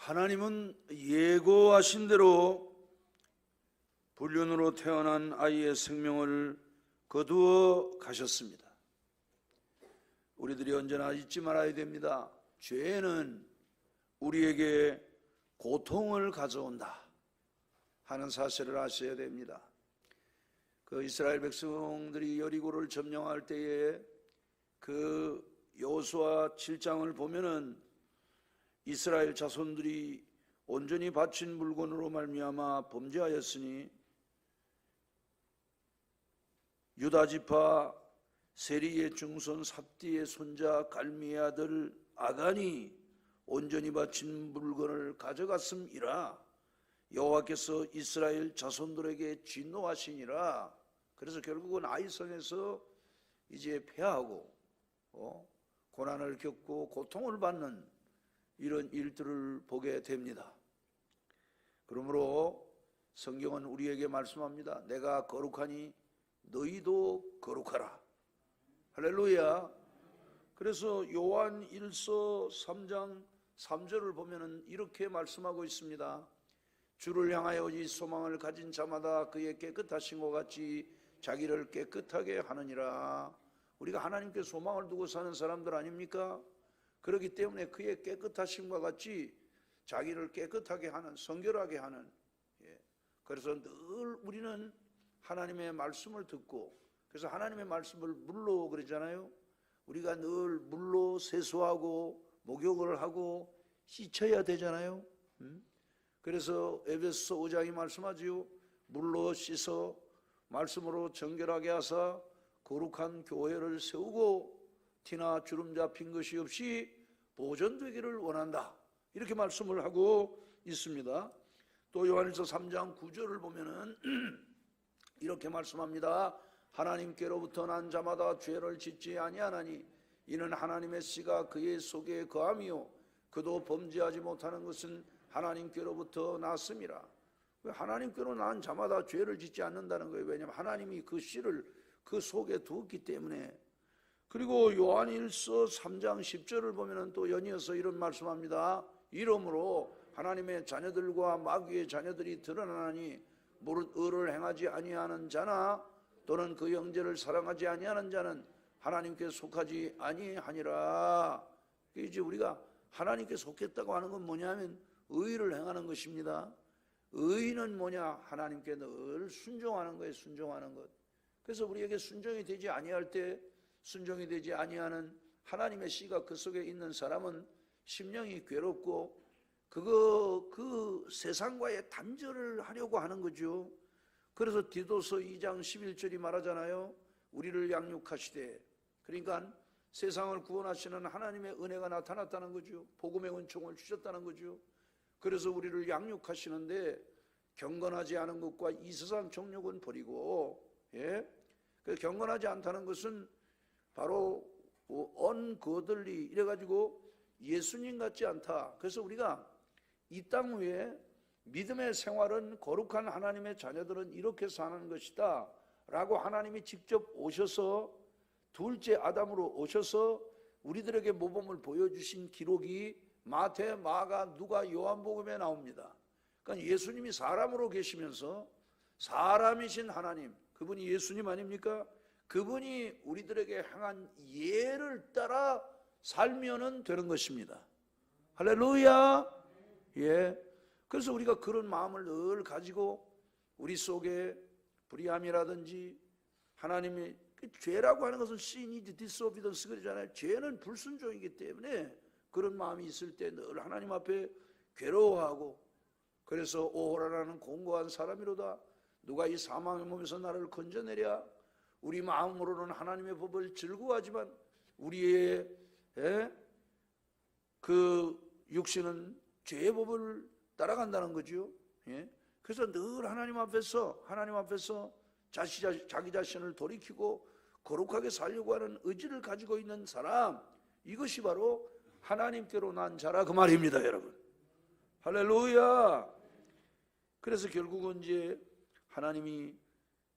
하나님은 예고하신 대로 불륜으로 태어난 아이의 생명을 거두어 가셨습니다. 우리들이 언제나 잊지 말아야 됩니다. 죄는 우리에게 고통을 가져온다 하는 사실을 아셔야 됩니다. 그 이스라엘 백성들이 여리고를 점령할 때에 그 여호수아 7장을 보면은 이스라엘 자손들이 온전히 바친 물건으로 말미암아 범죄하였으니 유다 지파 세리의 증손 삽디의 손자 갈미의 아들 아간이 온전히 바친 물건을 가져갔음이라 여호와께서 이스라엘 자손들에게 진노하시니라. 그래서 결국은 아이성에서 이제 패하고 고난을 겪고 고통을 받는 이런 일들을 보게 됩니다. 그러므로 성경은 우리에게 말씀합니다. 내가 거룩하니 너희도 거룩하라. 할렐루야. 그래서 요한 1서 3장 3절을 보면은 이렇게 말씀하고 있습니다. 주를 향하여 이 소망을 가진 자마다 그의 깨끗하신 것 같이 자기를 깨끗하게 하느니라. 우리가 하나님께 소망을 두고 사는 사람들 아닙니까? 그렇기 때문에 그의 깨끗하심과 같이 자기를 깨끗하게 하는, 성결하게 하는. 그래서 늘 우리는 하나님의 말씀을 듣고, 그래서 하나님의 말씀을 물로 그러잖아요. 우리가 늘 물로 세수하고 목욕을 하고 씻어야 되잖아요. 그래서 에베소서 5장이 말씀하지요. 물로 씻어 말씀으로 정결하게 하사 거룩한 교회를 세우고 티나 주름 잡힌 것이 없이 보존되기를 원한다. 이렇게 말씀을 하고 있습니다. 또 요한일서 3장 9절을 보면은 이렇게 말씀합니다. 하나님께로부터 난 자마다 죄를 짓지 아니하나니 이는 하나님의 씨가 그의 속에 거함이요 그도 범죄하지 못하는 것은 하나님께로부터 났음이라. 하나님께로 난 자마다 죄를 짓지 않는다는 거예요. 왜냐하면 하나님이 그 씨를 그 속에 두었기 때문에. 그리고 요한일서 3장 10절을 보면 또 연이어서 이런 말씀합니다. 이러므로 하나님의 자녀들과 마귀의 자녀들이 드러나니 무릇 의를 행하지 아니하는 자나 또는 그 형제를 사랑하지 아니하는 자는 하나님께 속하지 아니하니라. 이제 우리가 하나님께 속했다고 하는 건 뭐냐면 의를 행하는 것입니다. 의는 뭐냐? 하나님께 늘 순종하는 거예요. 순종하는 것. 그래서 우리에게 순종이 되지 아니할 때, 순종이 되지 아니하는 하나님의 씨가 그 속에 있는 사람은 심령이 괴롭고 그 세상과의 단절을 하려고 하는 거죠. 그래서 디도서 2장 11절이 말하잖아요. 우리를 양육하시되, 그러니까 세상을 구원하시는 하나님의 은혜가 나타났다는 거죠. 복음의 은총을 주셨다는 거죠. 그래서 우리를 양육하시는데 경건하지 않은 것과 이 세상 정욕은 버리고, 그 경건하지 않다는 것은 바로 언거들리 이래가지고 예수님 같지 않다. 그래서 우리가 이 땅 위에 믿음의 생활은 거룩한 하나님의 자녀들은 이렇게 사는 것이다 라고 하나님이 직접 오셔서 둘째 아담으로 오셔서 우리들에게 모범을 보여주신 기록이 마태, 마가, 누가, 요한복음에 나옵니다. 그러니까 예수님이 사람으로 계시면서 사람이신 하나님, 그분이 예수님 아닙니까? 그분이 우리들에게 행한 예를 따라 살면은 되는 것입니다. 할렐루야. 그래서 우리가 그런 마음을 늘 가지고 우리 속에 불의함이라든지 하나님이 죄라고 하는 것은 sin is disobedience 그러잖아요. 죄는 불순종이기 때문에 그런 마음이 있을 때 늘 하나님 앞에 괴로워하고, 그래서 오호라라는 공고한 사람이로다. 누가 이 사망의 몸에서 나를 건져내랴. 우리 마음으로는 하나님의 법을 즐거워하지만 우리의 그 육신은 죄의 법을 따라간다는 거죠. 그래서 늘 하나님 앞에서 자기 자신을 돌이키고 거룩하게 살려고 하는 의지를 가지고 있는 사람, 이것이 바로 하나님께로 난 자라 그 말입니다, 여러분. 할렐루야. 그래서 결국은 이제 하나님이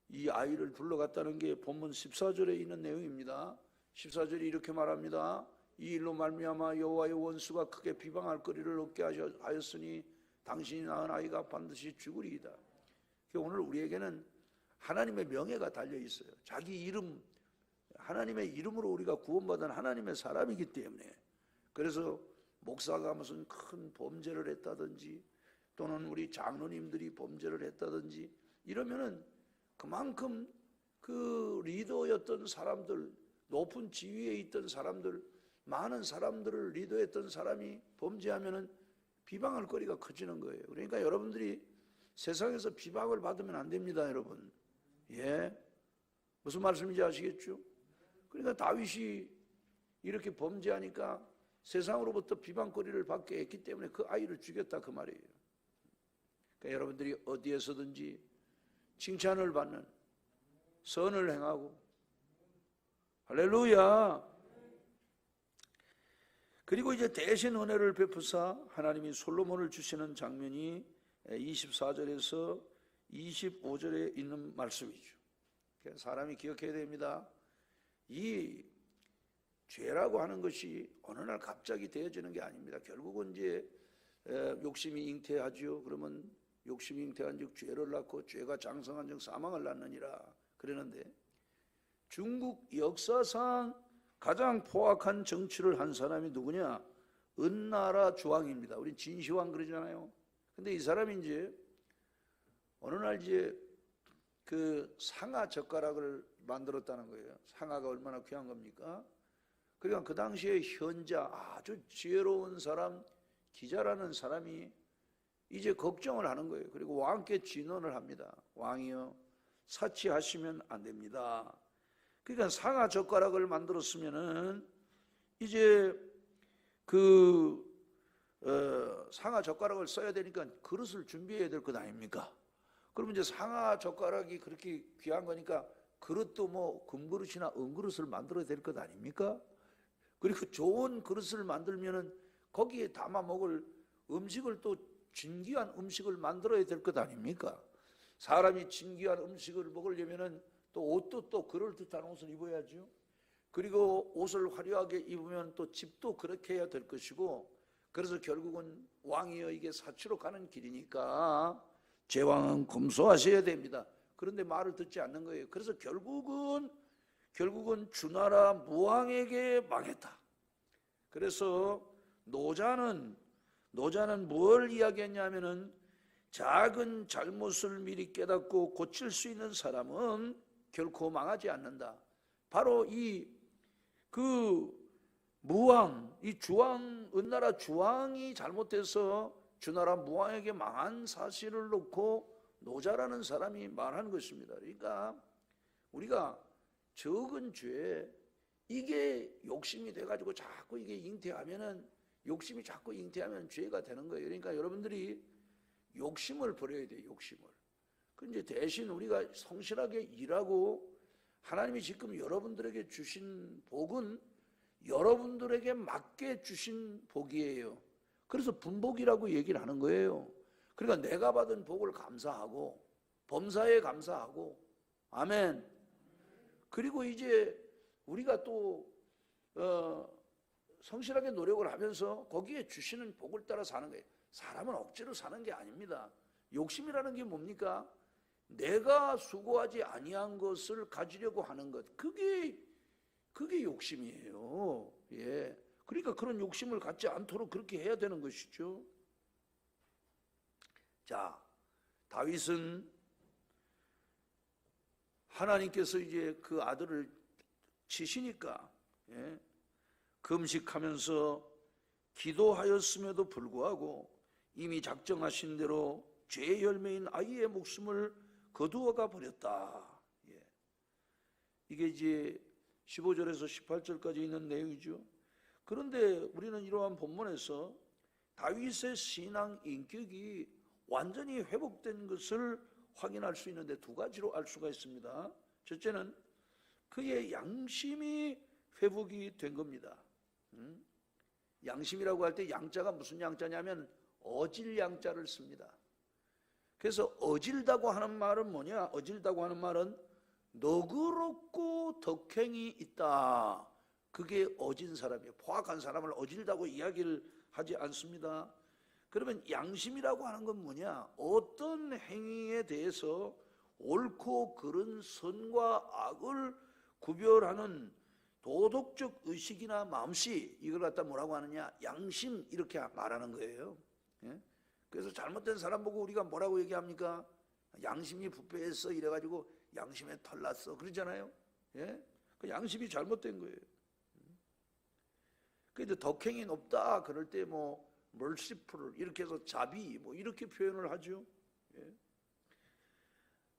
이 아이를 불러갔다는 게 본문 14절에 있는 내용입니다. 14절이 이렇게 말합니다. 이 일로 말미암아 여호와의 원수가 크게 비방할 거리를 얻게 하였으니 당신이 낳은 아이가 반드시 죽으리이다. 오늘 우리에게는 하나님의 명예가 달려 있어요. 자기 이름, 하나님의 이름으로 우리가 구원받은 하나님의 사람이기 때문에. 그래서 목사가 무슨 큰 범죄를 했다든지 또는 우리 장로님들이 범죄를 했다든지 이러면은 그만큼 그 리더였던 사람들, 높은 지위에 있던 사람들, 많은 사람들을 리더했던 사람이 범죄하면은 비방할 거리가 커지는 거예요. 그러니까 여러분들이 세상에서 비방을 받으면 안 됩니다, 여러분. 예, 무슨 말씀인지 아시겠죠? 그러니까 다윗이 이렇게 범죄하니까 세상으로부터 비방거리를 받게 했기 때문에 그 아이를 죽였다 그 말이에요. 그러니까 여러분들이 어디에서든지 칭찬을 받는 선을 행하고, 할렐루야. 그리고 이제 대신 은혜를 베푸사 하나님이 솔로몬을 주시는 장면이 24절에서 25절에 있는 말씀이죠. 사람이 기억해야 됩니다. 이 죄라고 하는 것이 어느 날 갑자기 되어지는 게 아닙니다. 결국은 이제 욕심이 잉태하죠. 그러면 욕심이 잉태한 즉 죄를 낳고 죄가 장성한 즉 사망을 낳느니라 그러는데, 중국 역사상 가장 포악한 정치를 한 사람이 누구냐? 은나라 주왕입니다. 우리 진시황 그러잖아요. 근데 이 사람이 이제 어느 날 이제 그 상아 젓가락을 만들었다는 거예요. 상아가 얼마나 귀한 겁니까? 그러니까 그 당시에 현자, 아주 지혜로운 사람, 기자라는 사람이 이제 걱정을 하는 거예요. 그리고 왕께 진언을 합니다. 왕이여, 사치하시면 안 됩니다. 그러니까 상아 젓가락을 만들었으면은 이제 그 상아 젓가락을 써야 되니까 그릇을 준비해야 될 것 아닙니까? 그러면 이제 상아 젓가락이 그렇게 귀한 거니까 그릇도 뭐 금그릇이나 은그릇을 만들어야 될 것 아닙니까? 그리고 좋은 그릇을 만들면은 거기에 담아 먹을 음식을 또 진귀한 음식을 만들어야 될 것 아닙니까? 사람이 진귀한 음식을 먹으려면은 또 옷도 또 그럴듯한 옷을 입어야죠. 그리고 옷을 화려하게 입으면 또 집도 그렇게 해야 될 것이고, 그래서 결국은 왕이여 이게 사치로 가는 길이니까 제왕은 검소하셔야 됩니다. 그런데 말을 듣지 않는 거예요. 그래서 결국은 주나라 무왕에게 망했다. 그래서 노자는 뭘 이야기했냐면은 작은 잘못을 미리 깨닫고 고칠 수 있는 사람은 결코 망하지 않는다. 바로 무왕, 이 주왕, 은나라 주왕이 잘못해서 주나라 무왕에게 망한 사실을 놓고 노자라는 사람이 말한 것입니다. 그러니까 우리가 적은 죄, 이게 욕심이 돼가지고 자꾸 이게 잉태하면은, 욕심이 자꾸 잉태하면 죄가 되는 거예요. 그러니까 여러분들이 욕심을 버려야 돼요, 욕심을. 근데 대신 우리가 성실하게 일하고, 하나님이 지금 여러분들에게 주신 복은 여러분들에게 맞게 주신 복이에요. 그래서 분복이라고 얘기를 하는 거예요. 그러니까 내가 받은 복을 감사하고, 범사에 감사하고, 아멘. 그리고 이제 우리가 또 성실하게 노력을 하면서 거기에 주시는 복을 따라 사는 거예요. 사람은 억지로 사는 게 아닙니다. 욕심이라는 게 뭡니까? 내가 수고하지 아니한 것을 가지려고 하는 것, 그게 욕심이에요. 예. 그러니까 그런 욕심을 갖지 않도록 그렇게 해야 되는 것이죠. 자, 다윗은 하나님께서 이제 그 아들을 치시니까, 예, 금식하면서 기도하였음에도 불구하고 이미 작정하신 대로 죄의 열매인 아이의 목숨을 거두어가 버렸다. 예. 이게 이제 15절에서 18절까지 있는 내용이죠. 그런데 우리는 이러한 본문에서 다윗의 신앙 인격이 완전히 회복된 것을 확인할 수 있는데 두 가지로 알 수가 있습니다. 첫째는 그의 양심이 회복이 된 겁니다. 양심이라고 할 때 양자가 무슨 양자냐면 어질 양자를 씁니다. 그래서 어질다고 하는 말은 뭐냐? 어질다고 하는 말은 너그럽고 덕행이 있다, 그게 어진 사람이에요. 포악한 사람을 어질다고 이야기를 하지 않습니다. 그러면 양심이라고 하는 건 뭐냐? 어떤 행위에 대해서 옳고 그른 선과 악을 구별하는 도덕적 의식이나 마음씨, 이걸 갖다 뭐라고 하느냐? 양심, 이렇게 말하는 거예요. 예? 그래서 잘못된 사람 보고 우리가 뭐라고 얘기합니까? 양심이 부패했어 이래가지고 양심에 털났어 그러잖아요. 예? 그 양심이 잘못된 거예요. 그런데 덕행이 높다 그럴 때 뭐 merciful 이렇게 해서 자비 뭐 이렇게 표현을 하죠. 예?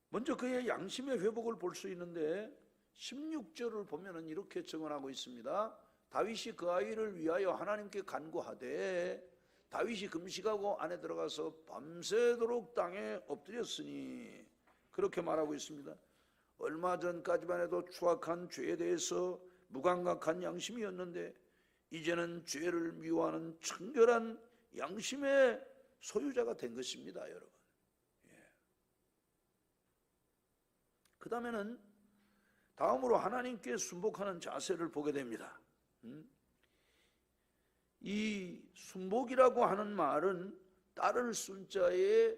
먼저 그의 양심의 회복을 볼 수 있는데 16절을 보면은 이렇게 증언하고 있습니다. 다윗이 그 아이를 위하여 하나님께 간구하되 다윗이 금식하고 안에 들어가서 밤새도록 땅에 엎드렸으니, 그렇게 말하고 있습니다. 얼마 전까지만 해도 추악한 죄에 대해서 무감각한 양심이었는데 이제는 죄를 미워하는 청결한 양심의 소유자가 된 것입니다, 여러분. 그 다음으로 하나님께 순복하는 자세를 보게 됩니다. 이 순복이라고 하는 말은 따를 순자에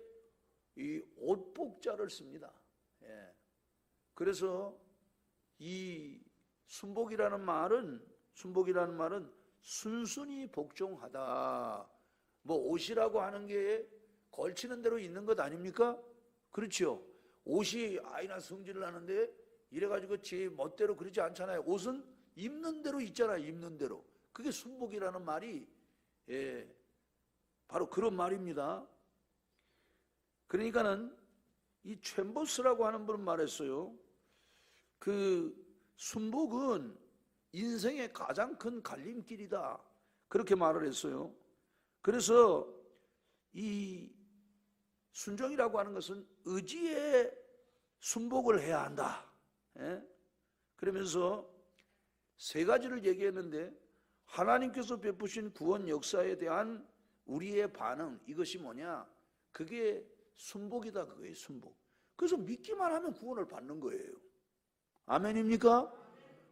이 옷복자를 씁니다. 예. 그래서 이 순복이라는 말은 순순히 복종하다. 뭐 옷이라고 하는 게 걸치는 대로 있는 것 아닙니까? 그렇죠. 옷이 아이나 성질을 하는데 이래가지고 제 멋대로 그러지 않잖아요. 옷은 입는 대로 있잖아요. 입는 대로. 그게 순복이라는 말이 바로 그런 말입니다. 그러니까는 이 챔버스라고 하는 분은 말했어요. 그 순복은 인생의 가장 큰 갈림길이다. 그렇게 말을 했어요. 그래서 이 순종이라고 하는 것은 의지에 순복을 해야 한다. 그러면서 세 가지를 얘기했는데 하나님께서 베푸신 구원 역사에 대한 우리의 반응, 이것이 뭐냐? 그게 순복이다. 그거예요, 순복. 그래서 믿기만 하면 구원을 받는 거예요. 아멘입니까?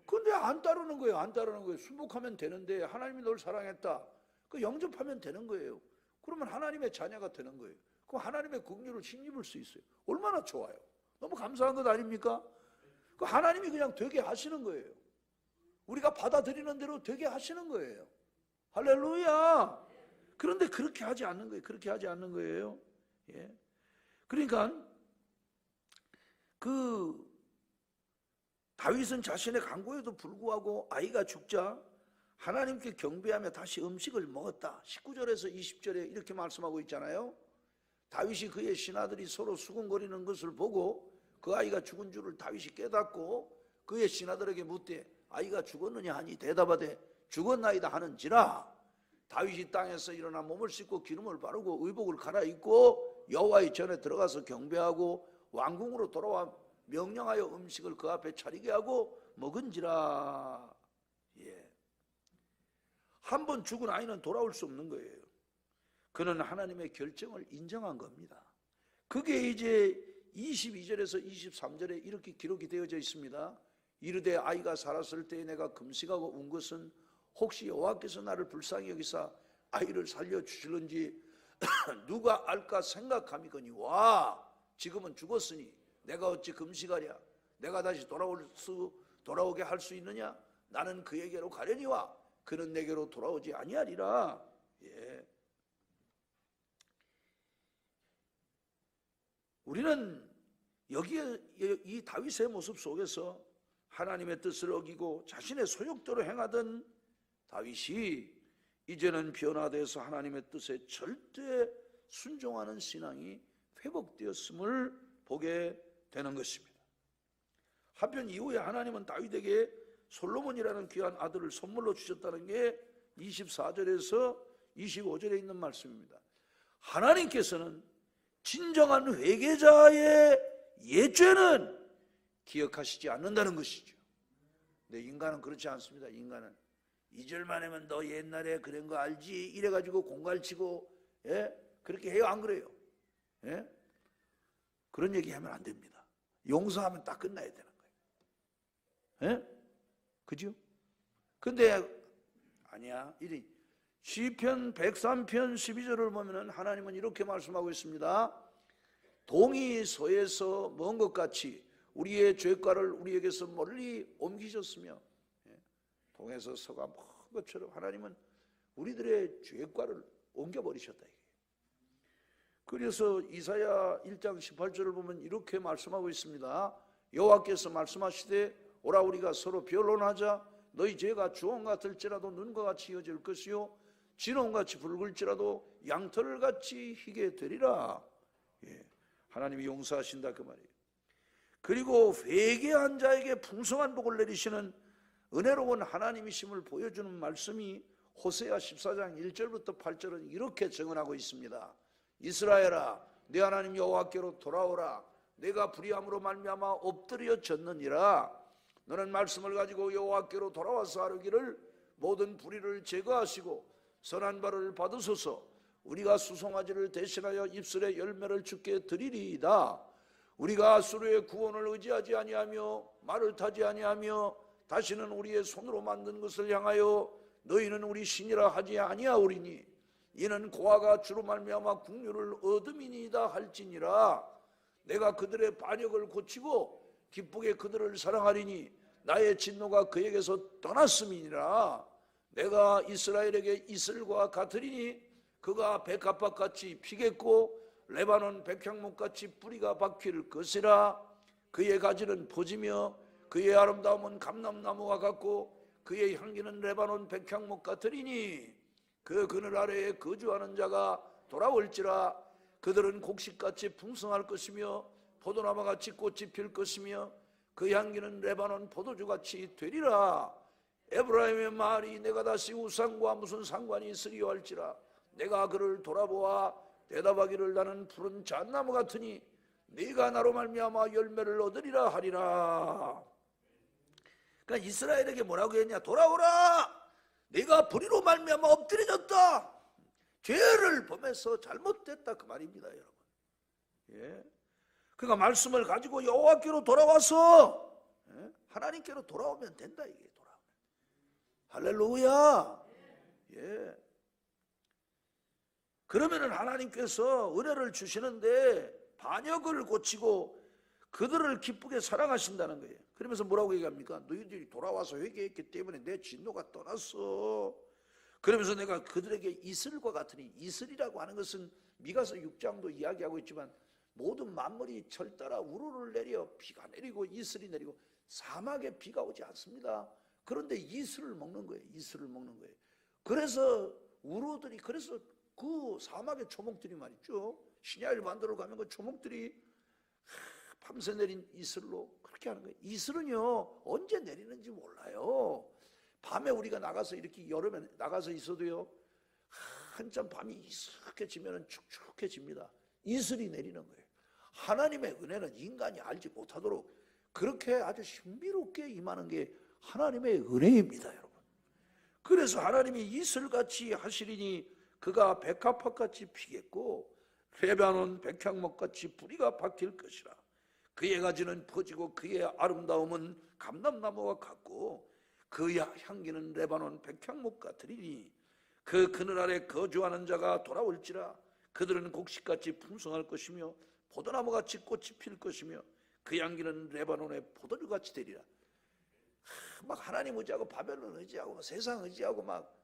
근데 안 따르는 거예요. 안 따르는 거예요. 순복하면 되는데 하나님이 널 사랑했다. 그 영접하면 되는 거예요. 그러면 하나님의 자녀가 되는 거예요. 그럼 하나님의 긍휼을 힘입을 수 있어요. 얼마나 좋아요. 너무 감사한 것 아닙니까? 그 하나님이 그냥 되게 하시는 거예요. 우리가 받아들이는 대로 되게 하시는 거예요. 할렐루야. 그런데 그렇게 하지 않는 거예요. 그렇게 하지 않는 거예요. 예. 그러니까 그 다윗은 자신의 간구에도 불구하고 아이가 죽자 하나님께 경배하며 다시 음식을 먹었다. 19절에서 20절에 이렇게 말씀하고 있잖아요. 다윗이 그의 신하들이 서로 수군거리는 것을 보고 그 아이가 죽은 줄을 다윗이 깨닫고 그의 신하들에게 묻되 아이가 죽었느냐 하니 대답하되 죽었나이다 하는지라. 다윗이 땅에서 일어나 몸을 씻고 기름을 바르고 의복을 갈아입고 여호와의 전에 들어가서 경배하고 왕궁으로 돌아와 명령하여 음식을 그 앞에 차리게 하고 먹은지라. 예. 한 번 죽은 아이는 돌아올 수 없는 거예요. 그는 하나님의 결정을 인정한 겁니다. 그게 이제 22절에서 23절에 이렇게 기록이 되어져 있습니다. 이르되 아이가 살았을 때에 내가 금식하고 운 것은 혹시 여호와께서 나를 불쌍히 여기사 아이를 살려주실는지 누가 알까 생각함이거니와 지금은 죽었으니 내가 어찌 금식하랴. 내가 다시 돌아오게 할 수 있느냐. 나는 그에게로 가려니와 그는 내게로 돌아오지 아니하리라. 예. 우리는 여기에 이 다윗의 모습 속에서 하나님의 뜻을 어기고 자신의 소욕대로 행하던 다윗이 이제는 변화돼서 하나님의 뜻에 절대 순종하는 신앙이 회복되었음을 보게 되는 것입니다. 한편 이후에 하나님은 다윗에게 솔로몬이라는 귀한 아들을 선물로 주셨다는 게 24절에서 25절에 있는 말씀입니다. 하나님께서는 진정한 회개자의 예죄는 기억하시지 않는다는 것이죠. 근데 인간은 그렇지 않습니다. 인간은 2절만 하면 너 옛날에 그런 거 알지? 이래가지고 공갈치고 그렇게 해요. 안 그래요? 그런 얘기하면 안 됩니다. 용서하면 딱 끝나야 되는 거예요. 그죠? 근데 아니야. 이 시편 103편 12절을 보면은 하나님은 이렇게 말씀하고 있습니다. 동이 서에서 먼 것 같이 우리의 죄가를 우리에게서 멀리 옮기셨으며, 동에서 서가 먼 것처럼 하나님은 우리들의 죄가를 옮겨버리셨다. 그래서 이사야 1장 18절을 보면 이렇게 말씀하고 있습니다. 여호와께서 말씀하시되 오라 우리가 서로 변론하자. 너희 죄가 주홍 같을지라도 눈과 같이 이어질 것이요 진홍같이 붉을지라도 양털같이 희게 되리라. 하나님이 용서하신다 그 말이에요. 그리고 회개한 자에게 풍성한 복을 내리시는 은혜로운 하나님이심을 보여주는 말씀이 호세아 14장 1절부터 8절은 이렇게 증언하고 있습니다. 이스라엘아 내 하나님 여호와께로 돌아오라. 내가 불의함으로 말미암아 엎드려졌느니라. 너는 말씀을 가지고 여호와께로 돌아와서 하르기를 모든 불의를 제거하시고 선한 바를 받으소서. 우리가 수송아지를 대신하여 입술의 열매를 주께 드리리이다. 우리가 아수르의 구원을 의지하지 아니하며 말을 타지 아니하며 다시는 우리의 손으로 만든 것을 향하여 너희는 우리 신이라 하지 아니하오리니 이는 고아가 주로 말미암아 국류를 얻음이니이다 할지니라. 내가 그들의 반역을 고치고 기쁘게 그들을 사랑하리니 나의 진노가 그에게서 떠났음이니라. 내가 이스라엘에게 이슬과 같으리니 그가 백합밭같이 피겠고 레바논 백향목같이 뿌리가 박힐 것이라. 그의 가지는 퍼지며 그의 아름다움은 감람나무와 같고 그의 향기는 레바논 백향목 같으리니 그 그늘 아래에 거주하는 자가 돌아올지라. 그들은 곡식같이 풍성할 것이며 포도나무같이 꽃이 필 것이며 그 향기는 레바논 포도주같이 되리라. 에브라임의 말이 내가 다시 우상과 무슨 상관이 있으리요 할지라. 내가 그를 돌아보아 대답하기를 나는 푸른 잣나무 같으니 네가 나로 말미암아 열매를 얻으리라 하리라. 그러니까 이스라엘에게 뭐라고 했냐? 돌아오라. 네가 불의로 말미암아 엎드려졌다. 죄를 범해서 잘못됐다 그 말입니다, 여러분. 그러니까 말씀을 가지고 여호와께로 돌아와서 하나님께로 돌아오면 된다 이게 돌아오면. 할렐루야. 그러면은 하나님께서 은혜를 주시는데 반역을 고치고 그들을 기쁘게 사랑하신다는 거예요. 그러면서 뭐라고 얘기합니까? 너희들이 돌아와서 회개했기 때문에 내 진노가 떠났어. 그러면서 내가 그들에게 이슬과 같으니, 이슬이라고 하는 것은 미가서 6장도 이야기하고 있지만 모든 만물이 철따라 우르르 내려 비가 내리고 이슬이 내리고 사막에 비가 오지 않습니다. 그런데 이슬을 먹는 거예요. 이슬을 먹는 거예요. 그래서 우루들이, 그래서 그 사막의 초목들이 말이죠, 시냐일 반도로 가면 그 초목들이 밤새 내린 이슬로 그렇게 하는 거예요. 이슬은요 언제 내리는지 몰라요. 밤에 우리가 나가서 이렇게 여름에 나가서 있어도요 한참 밤이 이슥해지면 축축해집니다. 이슬이 내리는 거예요. 하나님의 은혜는 인간이 알지 못하도록 그렇게 아주 신비롭게 임하는 게 하나님의 은혜입니다, 여러분. 그래서 하나님이 이슬같이 하시리니 그가 백합화같이 피겠고 레바논 백향목같이 뿌리가 박힐 것이라. 그의 가지는 퍼지고 그의 아름다움은 감람나무와 같고 그 향기는 레바논 백향목 같으리니 그 그늘 아래 거주하는 자가 돌아올지라. 그들은 곡식같이 풍성할 것이며 포도나무같이 꽃이 필 것이며 그 향기는 레바논의 포도주같이 되리라. 막 하나님 의지하고 바벨론 의지하고 세상 의지하고 막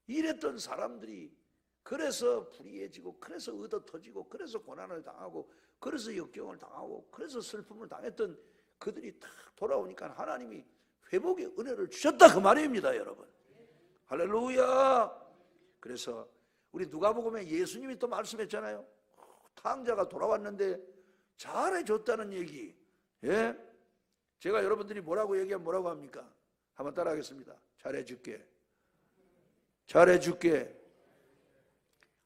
이랬던 사람들이 그래서 불의해지고 그래서 얻어터지고 그래서 고난을 당하고 그래서 역경을 당하고 그래서 슬픔을 당했던 그들이 딱 돌아오니까 하나님이 회복의 은혜를 주셨다 그 말입니다, 여러분. 할렐루야. 그래서 우리 누가복음에 예수님이 또 말씀했잖아요. 탕자가 돌아왔는데 잘해줬다는 얘기. 제가 여러분들이 뭐라고 얘기하면 뭐라고 합니까? 한번 따라하겠습니다. 잘해줄게. 잘해줄게.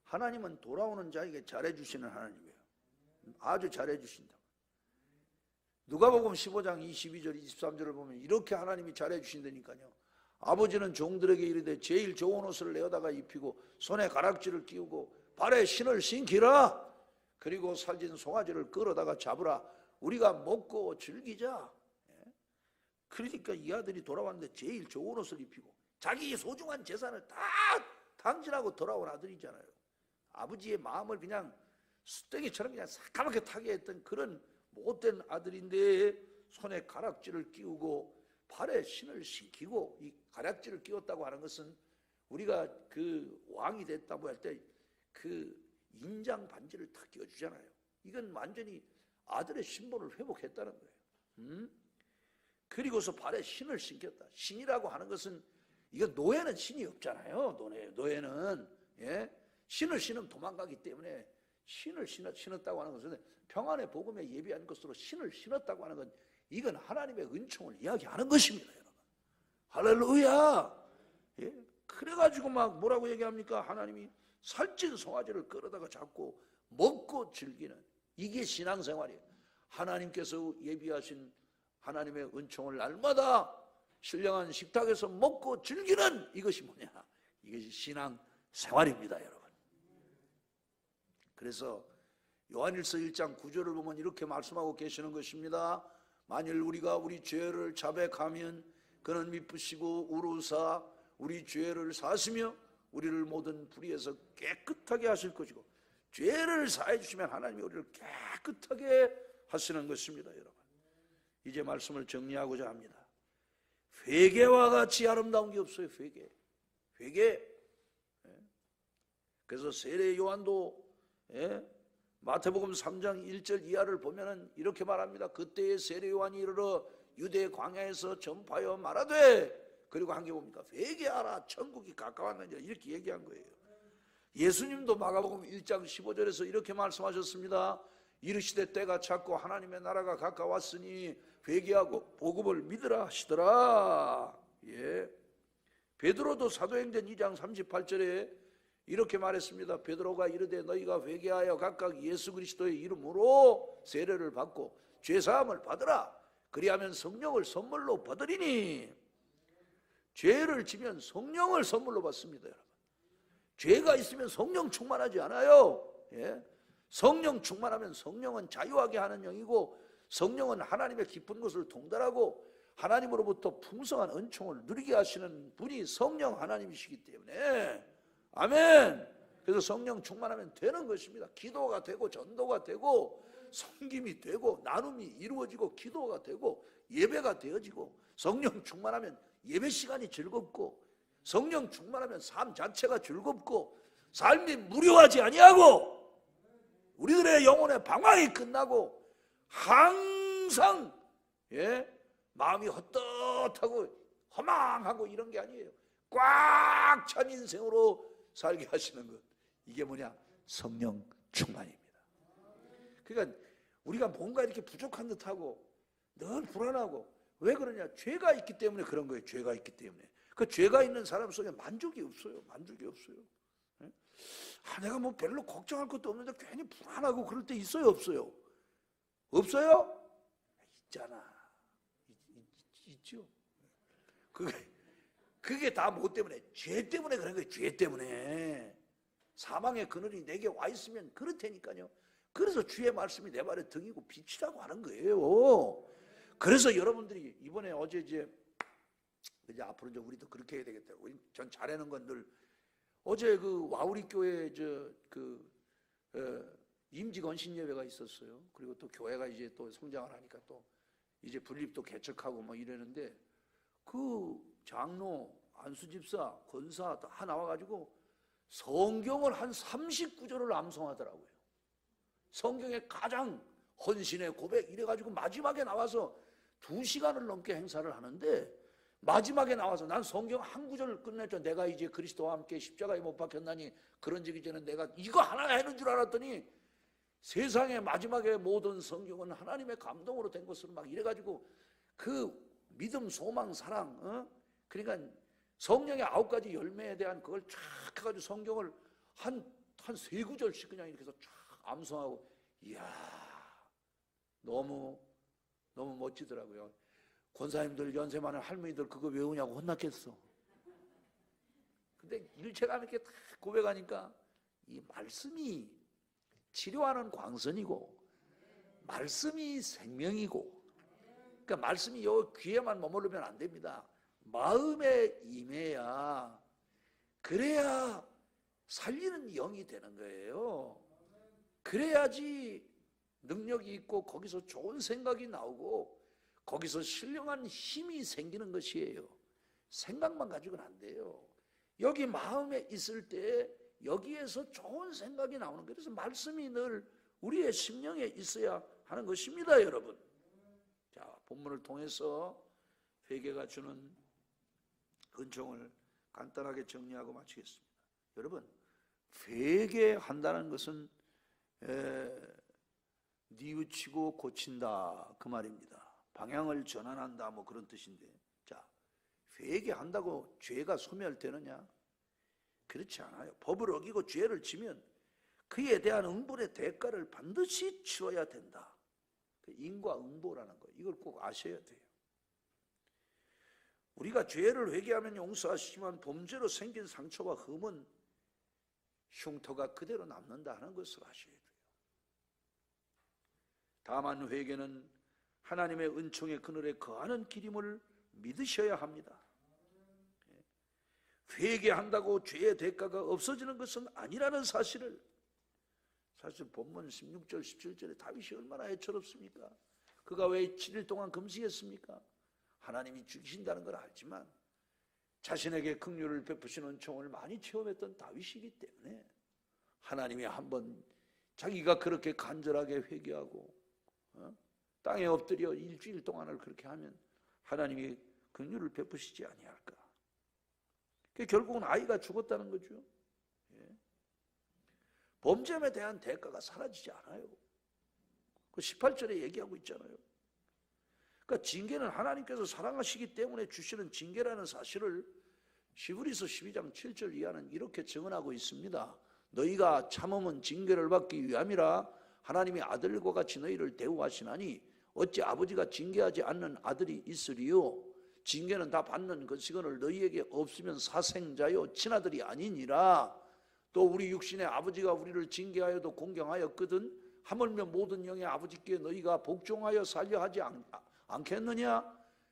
하나님은 돌아오는 자에게 잘해주시는 하나님이에요. 아주 잘해주신다. 누가복음 15장 22절 23절을 보면 이렇게 하나님이 잘해주신다니까요. 아버지는 종들에게 이르되 제일 좋은 옷을 내어다가 입히고 손에 가락지를 끼우고 발에 신을 신기라. 그리고 살진 송아지를 끌어다가 잡으라. 우리가 먹고 즐기자. 그러니까 이 아들이 돌아왔는데 제일 좋은 옷을 입히고 자기 소중한 재산을 다 탕진하고 돌아온 아들이잖아요. 아버지의 마음을 그냥 숫댕이처럼 그냥 새까맣게 타게 했던 그런 못된 아들인데 손에 가락지를 끼우고 발에 신을 신기고, 이 가락지를 끼웠다고 하는 것은 우리가 그 왕이 됐다고 할 때 그 인장 반지를 탁 끼워주잖아요. 이건 완전히 아들의 신분을 회복했다는 거예요. 그리고서 발에 신을 신겼다. 신이라고 하는 것은, 이거 노예는 신이 없잖아요. 노예는 신을 신으면 도망가기 때문에 신을 신었다고 하는 것은 평안의 복음에 예비한 것으로 신을 신었다고 하는 건, 이건 하나님의 은총을 이야기하는 것입니다, 여러분. 할렐루야. 그래가지고 막 뭐라고 얘기합니까? 하나님이 살찐 송아지를 끌어다가 잡고 먹고 즐기는, 이게 신앙생활이에요. 하나님께서 예비하신 하나님의 은총을 날마다 신령한 식탁에서 먹고 즐기는, 이것이 뭐냐? 이것이 신앙생활입니다, 여러분. 그래서 요한일서 1장 9절을 보면 이렇게 말씀하고 계시는 것입니다. 만일 우리가 우리 죄를 자백하면 그는 미쁘시고 우루사 우리 죄를 사시며 우리를 모든 불의에서 깨끗하게 하실 것이고, 죄를 사해 주시면 하나님이 우리를 깨끗하게 하시는 것입니다, 여러분. 이제 말씀을 정리하고자 합니다. 회개와 같이 아름다운 게 없어요. 회개. 그래서 세례 요한도 마태복음 3장 1절 이하를 보면은 이렇게 말합니다. 그때의 세례 요한이 이르러 유대 광야에서 전파하여 말하되, 그리고 한 게 뭡니까? 회개하라, 천국이 가까웠느니라, 이렇게 얘기한 거예요. 예수님도 마가복음 1장 15절에서 이렇게 말씀하셨습니다. 이르시되 때가 찼고 하나님의 나라가 가까웠으니 회개하고 복음을 믿으라 하시더라. 베드로도 사도행전 2장 38절에 이렇게 말했습니다. 베드로가 이르되 너희가 회개하여 각각 예수 그리스도의 이름으로 세례를 받고 죄사함을 받으라. 그리하면 성령을 선물로 받으리니. 죄를 지면 성령을 선물로 받습니다, 여러분. 죄가 있으면 성령 충만하지 않아요. 성령 충만하면 성령은 자유하게 하는 영이고, 성령은 하나님의 깊은 것을 통달하고 하나님으로부터 풍성한 은총을 누리게 하시는 분이 성령 하나님이시기 때문에, 아멘. 그래서 성령 충만하면 되는 것입니다. 기도가 되고 전도가 되고 섬김이 되고 나눔이 이루어지고 기도가 되고 예배가 되어지고, 성령 충만하면 예배 시간이 즐겁고, 성령 충만하면 삶 자체가 즐겁고, 삶이 무료하지 아니하고, 우리들의 영혼의 방황이 끝나고 항상 마음이 헛헛하고 허망하고 이런 게 아니에요. 꽉 찬 인생으로 살게 하시는 것, 이게 뭐냐? 성령 충만입니다. 그러니까 우리가 뭔가 이렇게 부족한 듯하고 늘 불안하고, 왜 그러냐? 죄가 있기 때문에 그런 거예요. 죄가 있기 때문에. 그 죄가 있는 사람 속에 만족이 없어요. 내가 뭐 별로 걱정할 것도 없는데 괜히 불안하고 그럴 때 있어요, 없어요? 없어요? 있잖아. 있죠. 그게 다 뭐 때문에? 죄 때문에 그런 거예요. 죄 때문에. 사망의 그늘이 내게 와 있으면 그렇다니까요. 그래서 주의 말씀이 내 발에 등이고 빛이라고 하는 거예요. 그래서 여러분들이 이번에 어제 이제 앞으로 이제 우리도 그렇게 해야 되겠다. 전 잘하는 건 늘, 어제 그 와우리 교회 임직 언신 예배가 있었어요. 그리고 또 교회가 이제 또 성장을 하니까 또 이제 분립도 개척하고 뭐 이러는데, 그 장로, 안수집사, 권사 다 나와가지고 성경을 한 39절을 암송하더라고요. 성경의 가장 헌신의 고백 이래가지고 마지막에 나와서 2시간을 넘게 행사를 하는데, 마지막에 나와서 난 성경 한 구절을 끝냈죠. 내가 이제 그리스도와 함께 십자가에 못 박혔나니 그런즉 이제는 내가, 이거 하나 해는 줄 알았더니 세상의 마지막에 모든 성경은 하나님의 감동으로 된 것으로 막 이래가지고 그 믿음, 소망, 사랑, 그러니까 성령의 9가지 열매에 대한 그걸 쫙 해가지고 성경을 한 3구절씩 그냥 이렇게 해서 쫙 암송하고, 이야, 너무 멋지더라고요. 권사님들, 연세 많은 할머니들 그거 외우냐고 혼났겠어. 근데 일체감 있게 다 고백하니까 이 말씀이 치료하는 광선이고 말씀이 생명이고, 그러니까 말씀이 요 귀에만 머무르면 안 됩니다. 마음에 임해야, 그래야 살리는 영이 되는 거예요. 그래야지 능력이 있고 거기서 좋은 생각이 나오고 거기서 신령한 힘이 생기는 것이에요. 생각만 가지고는 안 돼요. 여기 마음에 있을 때 여기에서 좋은 생각이 나오는 거예요. 그래서 말씀이 늘 우리의 심령에 있어야 하는 것입니다, 여러분. 자, 본문을 통해서 회개가 주는 은총을 간단하게 정리하고 마치겠습니다. 여러분, 회개한다는 것은 뉘우치고 고친다 그 말입니다. 방향을 전환한다 뭐 그런 뜻인데, 자, 회개한다고 죄가 소멸되느냐? 그렇지 않아요. 법을 어기고 죄를 지면 그에 대한 응벌의 대가를 반드시 치러야 된다. 인과응보라는 거, 이걸 꼭 아셔야 돼요. 우리가 죄를 회개하면 용서하시지만 범죄로 생긴 상처와 흠은 흉터가 그대로 남는다 하는 것을 아셔야 돼요. 다만 회개는 하나님의 은총의 그늘에 거하는 길임을 믿으셔야 합니다. 회개한다고 죄의 대가가 없어지는 것은 아니라는 사실을, 사실 본문 16절 17절에 다윗이 얼마나 애처롭습니까? 그가 왜 7일 동안 금식했습니까? 하나님이 죽이신다는 걸 알지만 자신에게 긍휼을 베푸시는 은총을 많이 체험했던 다윗이기 때문에 하나님이 한번 자기가 그렇게 간절하게 회개하고 땅에 엎드려 일주일 동안을 그렇게 하면 하나님이 긍휼을 베푸시지 아니할까? 결국은 아이가 죽었다는 거죠. 범죄에 대한 대가가 사라지지 않아요. 그 18절에 얘기하고 있잖아요. 그러니까 징계는 하나님께서 사랑하시기 때문에 주시는 징계라는 사실을 히브리서 12장 7절 이하는 이렇게 증언하고 있습니다. 너희가 참음은 징계를 받기 위함이라 하나님이 아들과 같이 너희를 대우하시나니 어찌 아버지가 징계하지 않는 아들이 있으리요? 징계는 다 받는 것이거늘 너희에게 없으면 사생자요 친아들이 아니니라. 또 우리 육신의 아버지가 우리를 징계하여도 공경하였거든 하물며 모든 영의 아버지께 너희가 복종하여 살려 하지 않겠느냐?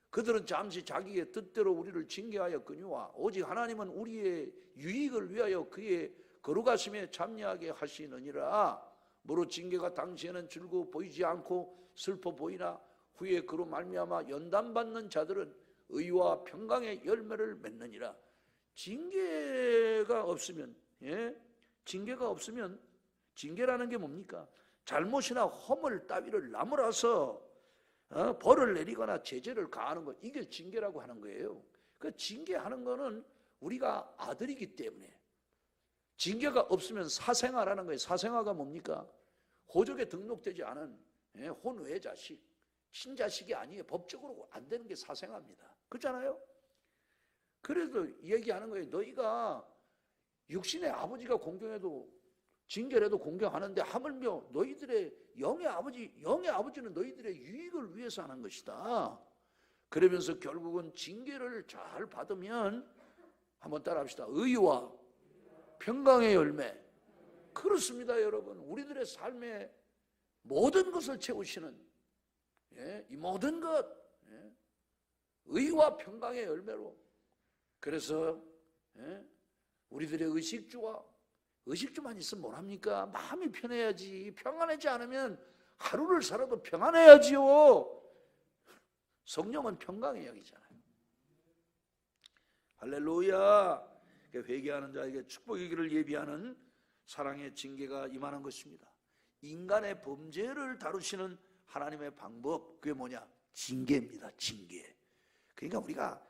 그들은 잠시 자기의 뜻대로 우리를 징계하였거니와 오직 하나님은 우리의 유익을 위하여 그의 거룩하심에 참여하게 하시느니라. 무릇 징계가 당시에는 즐거워 보이지 않고 슬퍼 보이나 후에 그로 말미암아 연단받는 자들은 의와 평강의 열매를 맺느니라. 징계가 없으면, 징계가 없으면, 징계라는 게 뭡니까? 잘못이나 허물 따위를 나무라서 벌을 내리거나 제재를 가하는 것, 이게 징계라고 하는 거예요. 그 징계하는 거는 우리가 아들이기 때문에. 징계가 없으면 사생아라는 거예요. 사생아가 뭡니까? 호적에 등록되지 않은 혼외 자식, 친자식이 아니에요. 법적으로 안 되는 게 사생아입니다. 그렇잖아요? 그래도 얘기하는 거예요. 너희가 육신의 아버지가 공경해도 징계라도 공경하는데 하물며 너희들의 영의 아버지는 너희들의 유익을 위해서 하는 것이다. 그러면서 결국은 징계를 잘 받으면 한번 따라합시다. 의와 평강의 열매. 그렇습니다, 여러분. 우리들의 삶에 모든 것을 채우시는 이 모든 것, 의와 평강의 열매로. 그래서 우리들의 의식주만 있으면 뭐합니까? 마음이 편해야지. 평안하지 않으면 하루를 살아도 평안해야지요. 성령은 평강의 영이잖아요. 할렐루야. 회개하는 자에게 축복의 길을 예비하는 사랑의 징계가 임하는 것입니다. 인간의 범죄를 다루시는 하나님의 방법, 그게 뭐냐? 징계입니다. 징계. 그러니까 우리가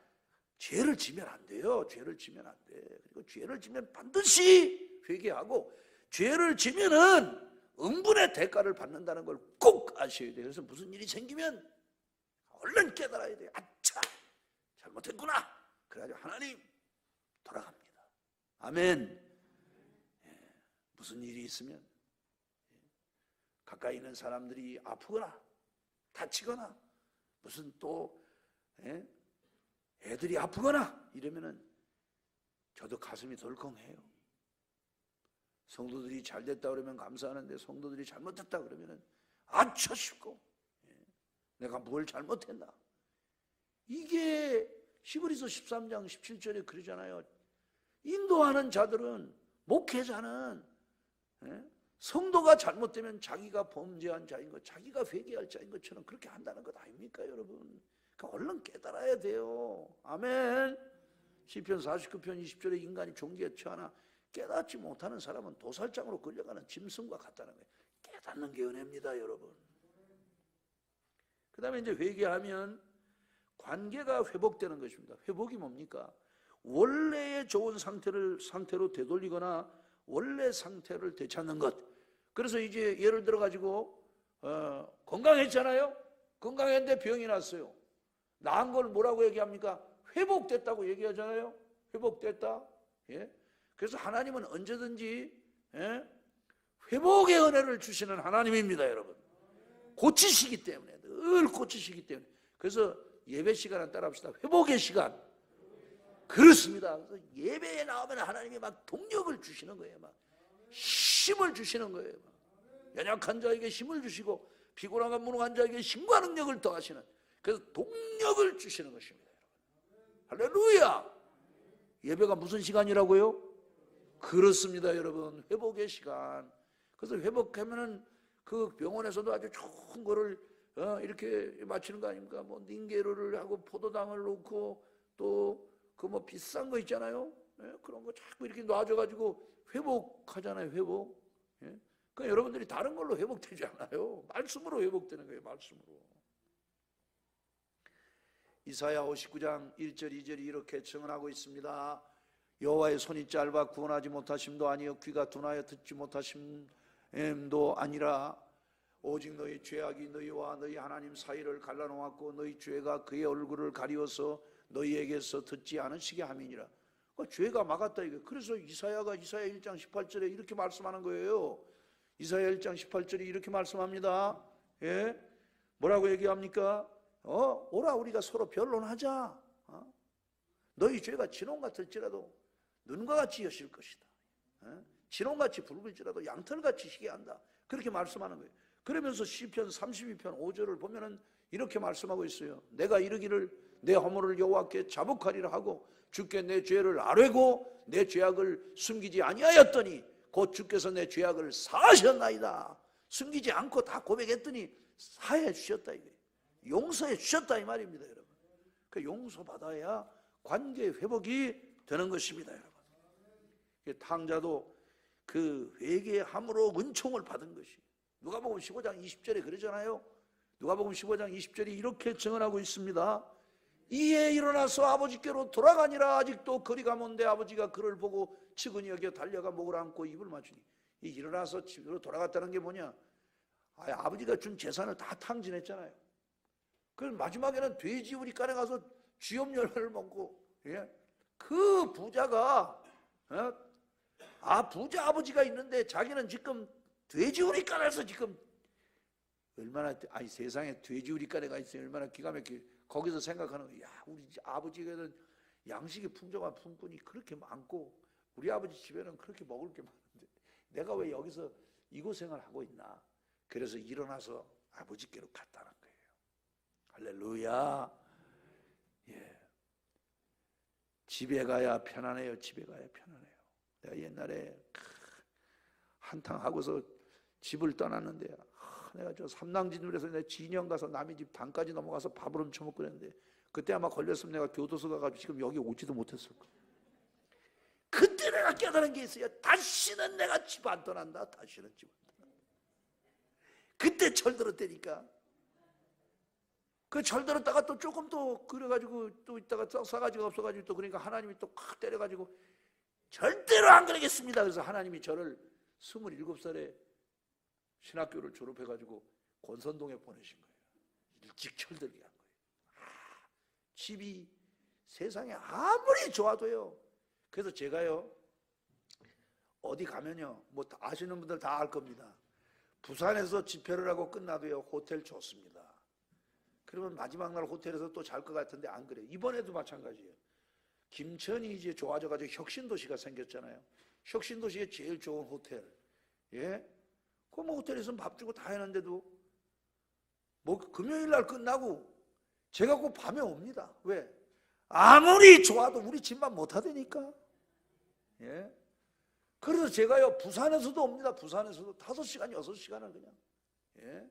죄를 지면 안 돼요. 죄를 지면 안 돼. 그리고 죄를 지면 반드시 회개하고, 죄를 지면은 응분의 대가를 받는다는 걸 꼭 아셔야 돼요. 그래서 무슨 일이 생기면 얼른 깨달아야 돼요. 아차, 잘못했구나. 그래가지고 하나님 돌아갑니다. 아멘. 무슨 일이 있으면 가까이 있는 사람들이 아프거나 다치거나 무슨 또 애들이 아프거나 이러면은 저도 가슴이 덜컹해요. 성도들이 잘됐다 그러면 감사하는데 성도들이 잘못했다 그러면은 아차 싶고, 내가 뭘 잘못했나? 이게 히브리서 13장 17절에 그러잖아요. 인도하는 자들은, 목회자는 성도가 잘못되면 자기가 범죄한 자인 것, 자기가 회개할 자인 것처럼 그렇게 한다는 것 아닙니까, 여러분? 그러니까 얼른 깨달아야 돼요. 아멘. 시편 49편 20절에 인간이 종기에 처하나 깨닫지 못하는 사람은 도살장으로 끌려가는 짐승과 같다는 거예요. 깨닫는 게 은혜입니다, 여러분. 그 다음에 이제 회개하면 관계가 회복되는 것입니다. 회복이 뭡니까? 원래의 좋은 상태로 되돌리거나 원래 상태를 되찾는 것. 그래서 이제 예를 들어 가지고 건강했잖아요. 건강했는데 병이 났어요. 나은 걸 뭐라고 얘기합니까? 회복됐다고 얘기하잖아요. 회복됐다. 예? 그래서 하나님은 언제든지 회복의 은혜를 주시는 하나님입니다, 여러분. 고치시기 때문에, 늘 고치시기 때문에. 그래서 예배 시간을 따라합시다. 회복의 시간. 그렇습니다. 그래서 예배에 나오면 하나님이 막 동력을 주시는 거예요. 막 힘을 주시는 거예요. 막. 연약한 자에게 힘을 주시고 피곤한 무능한 자에게 힘과 능력을 더하시는, 그래서 동력을 주시는 것입니다. 할렐루야. 예배가 무슨 시간이라고요? 그렇습니다, 여러분. 회복의 시간. 그래서 회복하면은 그 병원에서도 아주 좋은 거를 이렇게 마치는 거 아닙니까? 뭐 닌게르를 하고 포도당을 넣고 또 그 뭐 비싼 거 있잖아요. 예? 그런 거 자꾸 이렇게 놔줘가지고 회복하잖아요. 회복. 예? 그러니까 여러분들이 다른 걸로 회복되지 않아요. 말씀으로 회복되는 거예요. 말씀으로. 이사야 59장 1절 2절이 이렇게 증언하고 있습니다. 여호와의 손이 짧아 구원하지 못하심도 아니요 귀가 둔하여 듣지 못하심도 아니라 오직 너희 죄악이 너희와 너희 하나님 사이를 갈라놓았고 너희 죄가 그의 얼굴을 가리워서 너희에게서 듣지 않으시게 함이니라. 그러니까 죄가 막았다 이거. 그래서 이사야가 이사야 1장 18절에 이렇게 말씀하는 거예요. 이사야 1장 18절이 이렇게 말씀합니다. 예? 뭐라고 얘기합니까? 오라 우리가 서로 변론하자. 너희 죄가 진홍 같을지라도 눈과 같이 여실 것이다. 진홍같이 붉을지라도 양털같이 희게 한다. 그렇게 말씀하는 거예요. 그러면서 시편 32편 5절을 보면은 이렇게 말씀하고 있어요. 내가 이르기를 내 허물을 여호와께 자복하리라 하고 주께 내 죄를 아뢰고 내 죄악을 숨기지 아니하였더니 곧 주께서 내 죄악을 사하셨나이다. 숨기지 않고 다 고백했더니 사해 주셨다 이거예요. 용서해 주셨다 이 말입니다, 여러분. 그 용서받아야 관계 회복이 되는 것입니다, 여러분. 탕자도 그 회개함으로 은총을 받은 것이. 누가복음 15장 20절에 그러잖아요. 누가복음 15장 20절이 이렇게 증언하고 있습니다. 이에 일어나서 아버지께로 돌아가니라. 아직도 거리가 먼데 아버지가 그를 보고 측은히 여겨 달려가 목을 안고 입을 맞추니. 이 일어나서 집으로 돌아갔다는 게 뭐냐? 아버지가 준 재산을 다 탕진했잖아요. 그래서 마지막에는 돼지 우리간에 가서 쥐염 열매를 먹고, 예? 그 부자가 부자 아버지가 있는데 자기는 지금 돼지 우리간에서 지금 얼마나 세상에 돼지 우리간에가 있어요. 얼마나 기가 막히게 거기서 생각하는 거야. 우리 아버지에게는 양식이 풍족한 품꾼이 그렇게 많고 우리 아버지 집에는 그렇게 먹을 게 많은데 내가 왜 여기서 이고생을 하고 있나. 그래서 일어나서 아버지께로 갔다는 거예요. 할렐루야. 예. 집에 가야 편안해요. 집에 가야 편안해요. 내가 옛날에 한탕 하고서 집을 떠났는데 내가 저 삼낭진울에서 내가 진영 가서 남의 집 단까지 넘어가서 밥을 훔쳐 먹고 그랬는데 그때 아마 걸렸으면 내가 교도소 가가지고 지금 여기 오지도 못했을 거야. 그때 내가 깨달은 게 있어요. 다시는 내가 집 안 떠난다. 다시는 집 안 떠난다. 그때 철들었다니까. 그 철들었다가 또 조금 또 그래가지고 또 있다가 싸가지가 없어가지고 또 그러니까 하나님이 또 확 때려가지고 절대로 안 그러겠습니다. 그래서 하나님이 저를 27살에 신학교를 졸업해가지고 권선동에 보내신 거예요. 일찍 철들게 한 거예요. 집이 세상에 아무리 좋아도요. 그래서 제가요 어디 가면요 뭐 아시는 분들 다 알 겁니다. 부산에서 집회를 하고 끝나도요 호텔 좋습니다. 그러면 마지막 날 호텔에서 또 잘 것 같은데 안 그래요. 이번에도 마찬가지예요. 김천이 이제 좋아져가지고 혁신도시가 생겼잖아요. 혁신도시에 제일 좋은 호텔. 예? 그 뭐 호텔에서 밥 주고 다 했는데도 뭐 금요일 날 끝나고 제가 꼭 밤에 옵니다. 왜? 아무리 좋아도 우리 집만 못하다니까. 예? 그래서 제가요 부산에서도 옵니다. 부산에서도 5시간 6시간을 그냥. 예?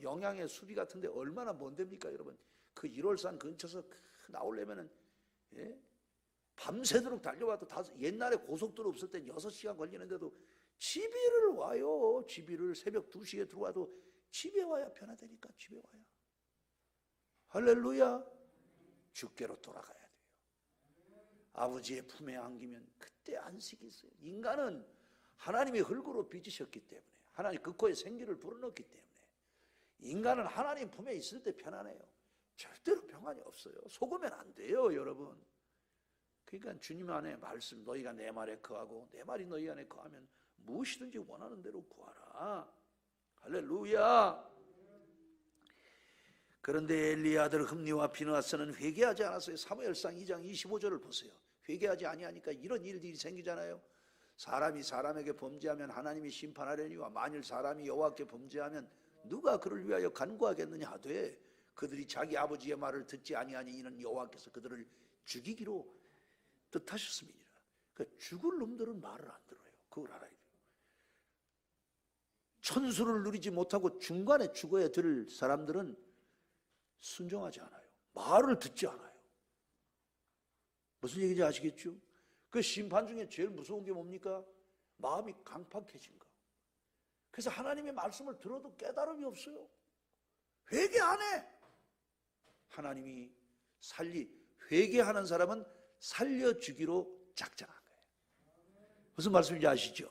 영양의 수비 같은데 얼마나 먼 데입니까 여러분. 그 1월산 근처에서 나오려면은, 예? 밤새도록 달려와도 옛날에 고속도로 없을 땐 6시간 걸리는데도 집에를 와요. 집에를 새벽 2시에 들어와도 집에 와야 편하다니까. 집에 와야. 할렐루야. 주께로 돌아가야 돼요. 아버지의 품에 안기면 그때 안식이 있어요. 인간은 하나님이 흙으로 빚으셨기 때문에, 하나님 그 코에 생기를 불어넣기 때문에 인간은 하나님 품에 있을 때 편안해요. 절대로 평안이 없어요. 속으면 안 돼요 여러분. 그러니까 주님 안에 말씀, 너희가 내 말에 거하고 내 말이 너희 안에 거하면 무엇이든지 원하는 대로 구하라. 할렐루야. 그런데 엘리의 아들 흠니와 비느하스는 회개하지 않았어요. 사무엘상 2장 25절을 보세요. 회개하지 아니하니까 이런 일들이 생기잖아요. 사람이 사람에게 범죄하면 하나님이 심판하려니와 만일 사람이 여호와께 범죄하면 누가 그를 위하여 간구하겠느냐 하되 그들이 자기 아버지의 말을 듣지 아니하니 이는 여호와께서 그들을 죽이기로 뜻하셨습니다. 그러니까 죽을 놈들은 말을 안 들어요. 그걸 알아야 돼요. 천수를 누리지 못하고 중간에 죽어야 될 사람들은 순종하지 않아요. 말을 듣지 않아요. 무슨 얘기인지 아시겠죠? 그 심판 중에 제일 무서운 게 뭡니까? 마음이 강팍해진 거. 그래서 하나님의 말씀을 들어도 깨달음이 없어요. 회개 안 해. 하나님이 회개하는 사람은 살려주기로 작정한 거예요. 무슨 말씀인지 아시죠?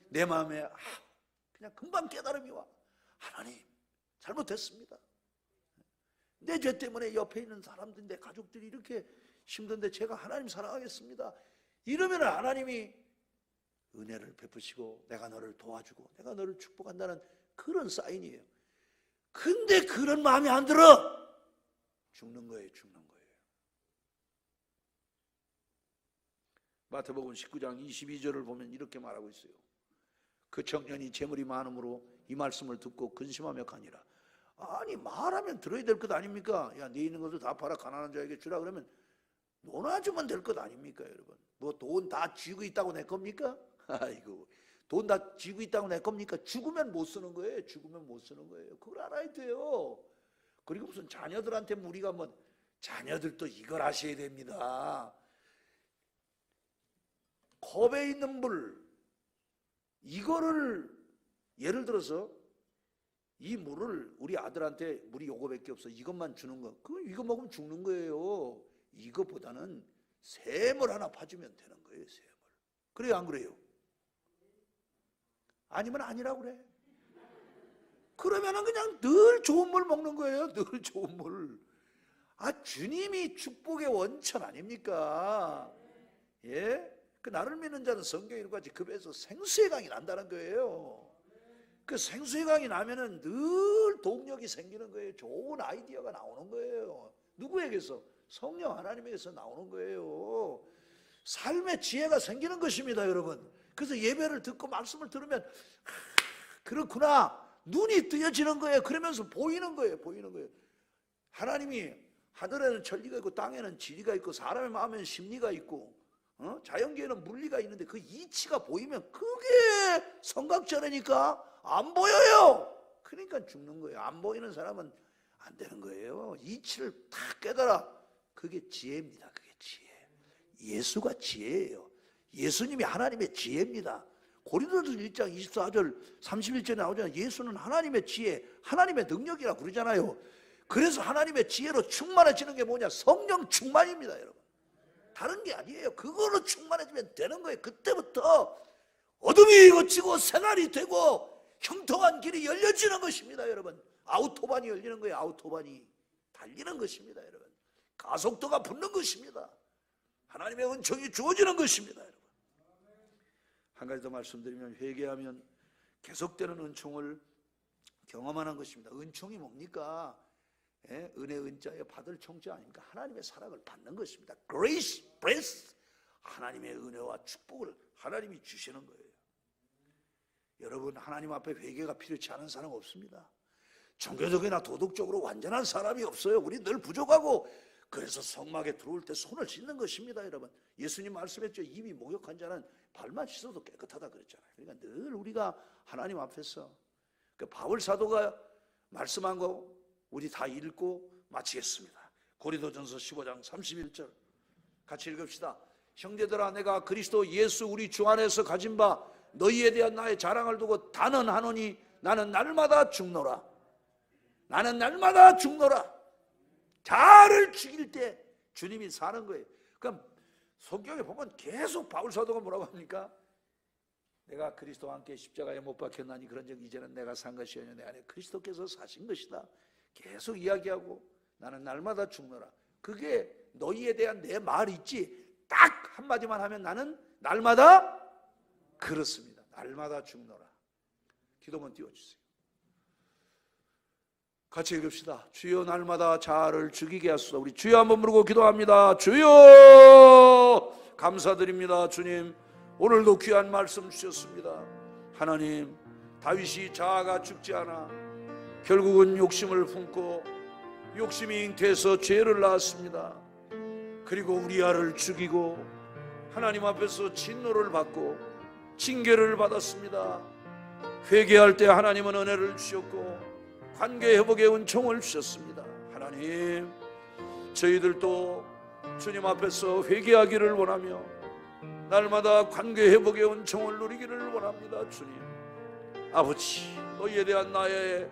내 마음에 그냥 금방 깨달음이 와. 하나님 잘못했습니다. 내 죄 때문에 옆에 있는 사람들, 내 가족들이 이렇게 힘든데 제가 하나님 사랑하겠습니다. 이러면 하나님이 은혜를 베푸시고 내가 너를 도와주고 내가 너를 축복한다는 그런 사인이에요. 근데 그런 마음이 안 들어. 죽는 거예요. 죽는 거예요. 마태복음 19장 22절을 보면 이렇게 말하고 있어요. 그 청년이 재물이 많음으로 이 말씀을 듣고 근심하며 가니라. 아니 말하면 들어야 될 것 아닙니까? 야, 네 있는 것을 다 팔아 가난한 자에게 주라 그러면 논아주면 될 것 아닙니까 여러분? 뭐 돈 다 쥐고 있다고 내 겁니까? 아이고, 돈 다 쥐고 있다고 내 겁니까? 죽으면 못 쓰는 거예요. 죽으면 못 쓰는 거예요. 그걸 알아야 돼요. 그리고 무슨 자녀들한테 우리가 뭐 자녀들도 이걸 하셔야 됩니다. 컵에 있는 물, 이거를 예를 들어서 이 물을 우리 아들한테 물이 요거밖에 없어 이것만 주는 거, 이거 먹으면 죽는 거예요. 이것보다는 샘을 하나 파주면 되는 거예요. 샘을. 그래요 안 그래요? 아니면 아니라고 그래. 그러면은 그냥 늘 좋은 물 먹는 거예요. 늘 좋은 물. 주님이 축복의 원천 아닙니까? 예? 그 나를 믿는 자는 성경에 이렇게 급에서 생수의 강이 난다는 거예요. 그 생수의 강이 나면은 늘 동력이 생기는 거예요. 좋은 아이디어가 나오는 거예요. 누구에게서? 성령 하나님에게서 나오는 거예요. 삶의 지혜가 생기는 것입니다, 여러분. 그래서 예배를 듣고 말씀을 들으면 그렇구나. 눈이 뜨여지는 거예요. 그러면서 보이는 거예요. 보이는 거예요. 하나님이 하늘에는 천리가 있고 땅에는 지리가 있고 사람의 마음에는 심리가 있고 자연계에는 물리가 있는데 그 이치가 보이면 그게 성각자라니까 안 보여요. 그러니까 죽는 거예요. 안 보이는 사람은 안 되는 거예요. 이치를 다 깨달아. 그게 지혜입니다. 그게 지혜. 예수가 지혜예요. 예수님이 하나님의 지혜입니다. 고린도전서 1장 24절 31절에 나오잖아요. 예수는 하나님의 지혜, 하나님의 능력이라고 그러잖아요. 그래서 하나님의 지혜로 충만해지는 게 뭐냐? 성령 충만입니다, 여러분. 다른 게 아니에요. 그걸로 충만해지면 되는 거예요. 그때부터 어둠이 걷히고 생활이 되고 형통한 길이 열려지는 것입니다, 여러분. 아우토반이 열리는 거예요. 아우토반이 달리는 것입니다, 여러분. 가속도가 붙는 것입니다. 하나님의 은총이 주어지는 것입니다, 여러분. 한 가지 더 말씀드리면 회개하면 계속되는 은총을 경험하는 것입니다. 은총이 뭡니까? 예? 은혜 은자에 받을 총자 아닙니까? 하나님의 사랑을 받는 것입니다. Grace, bless. 하나님의 은혜와 축복을 하나님이 주시는 거예요. 여러분, 하나님 앞에 회개가 필요치 않은 사람 없습니다. 종교적이나 도덕적으로 완전한 사람이 없어요. 우리 늘 부족하고, 그래서 성막에 들어올 때 손을 씻는 것입니다. 여러분, 예수님 말씀했죠. 입이 목욕한 자는 발만 씻어도 깨끗하다 그랬잖아요. 그러니까 늘 우리가 하나님 앞에서, 그 바울 사도가 말씀한 거 우리 다 읽고 마치겠습니다. 고린도전서 15장 31절 같이 읽읍시다. 형제들아, 내가 그리스도 예수 우리 주 안에서 가진 바 너희에 대한 나의 자랑을 두고 단언하노니 나는 날마다 죽노라. 나는 날마다 죽노라. 자를 죽일 때 주님이 사는 거예요. 그럼 성경에 보면 계속 바울 사도가 뭐라고 합니까? 내가 그리스도와 함께 십자가에 못 박혔나니 그런즉 이제는 내가 산 것이 아니라 내 안에 그리스도께서 사신 것이다. 계속 이야기하고 나는 날마다 죽노라. 그게 너희에 대한 내 말 있지. 딱 한마디만 하면 나는 날마다 그렇습니다. 날마다 죽노라. 기도문 띄워주세요. 같이 읽읍시다. 주여 날마다 자아를 죽이게 하소서. 우리 주여 한번 부르고 기도합니다. 주여 감사드립니다. 주님, 오늘도 귀한 말씀 주셨습니다. 하나님, 다윗이 자아가 죽지 않아 결국은 욕심을 품고 욕심이 잉태해서 죄를 낳았습니다. 그리고 우리아를 죽이고 하나님 앞에서 진노를 받고 징계를 받았습니다. 회개할 때 하나님은 은혜를 주셨고 관계 회복의 은총을 주셨습니다. 하나님, 저희들도 주님 앞에서 회개하기를 원하며 날마다 관계 회복의 은총을 누리기를 원합니다. 주님, 아버지, 너희에 대한 나의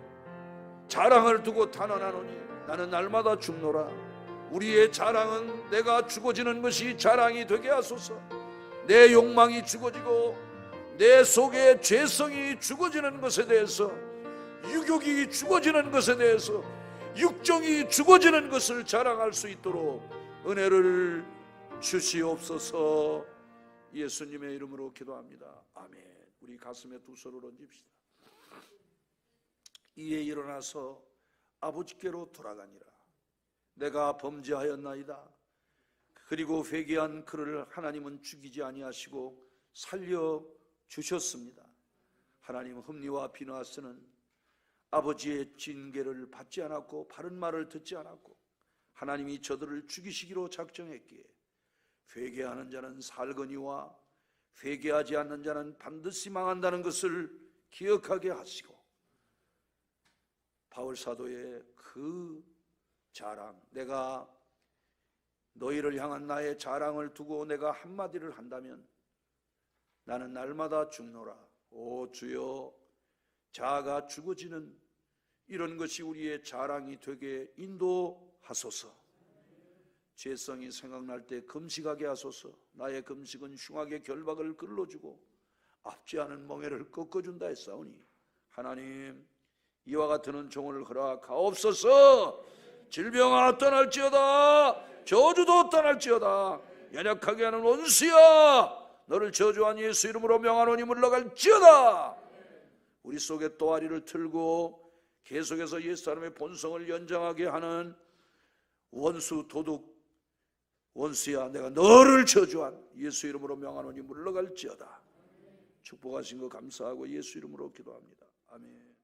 자랑을 두고 단언하노니 나는 날마다 죽노라. 우리의 자랑은 내가 죽어지는 것이 자랑이 되게 하소서. 내 욕망이 죽어지고 내 속에 죄성이 죽어지는 것에 대해서, 유욕이 죽어지는 것에 대해서, 육정이 죽어지는 것을 자랑할 수 있도록 은혜를 주시옵소서. 예수님의 이름으로 기도합니다. 아멘. 우리 가슴에 두 손을 얹읍시다. 이에 일어나서 아버지께로 돌아가니라. 내가 범죄하였나이다. 그리고 회개한 그를 하나님은 죽이지 아니하시고 살려 주셨습니다. 하나님, 흠리와 비느하스는 아버지의 징계를 받지 않았고 바른 말을 듣지 않았고 하나님이 저들을 죽이시기로 작정했기에 회개하는 자는 살거니와 회개하지 않는 자는 반드시 망한다는 것을 기억하게 하시고, 바울 사도의 그 자랑, 내가 너희를 향한 나의 자랑을 두고 내가 한마디를 한다면 나는 날마다 죽노라. 오 주여, 자아가 죽어지는 이런 것이 우리의 자랑이 되게 인도하소서. 죄성이 생각날 때 금식하게 하소서. 나의 금식은 흉악의 결박을 끌어주고 앞지 않은 멍에를 꺾어준다 했사오니 하나님, 이와 같은 은총을 허락하옵소서. 질병아 떠날지어다, 저주도 떠날지어다, 연약하게 하는 원수야 너를 저주한 예수 이름으로 명하노니 물러갈지어다. 우리 속에 또아리를 틀고 계속해서 옛 사람의 본성을 연장하게 하는 원수, 도둑 원수야, 내가 너를 저주한 예수 이름으로 명하노니 물러갈지어다. 축복하신 거 감사하고 예수 이름으로 기도합니다. 아멘.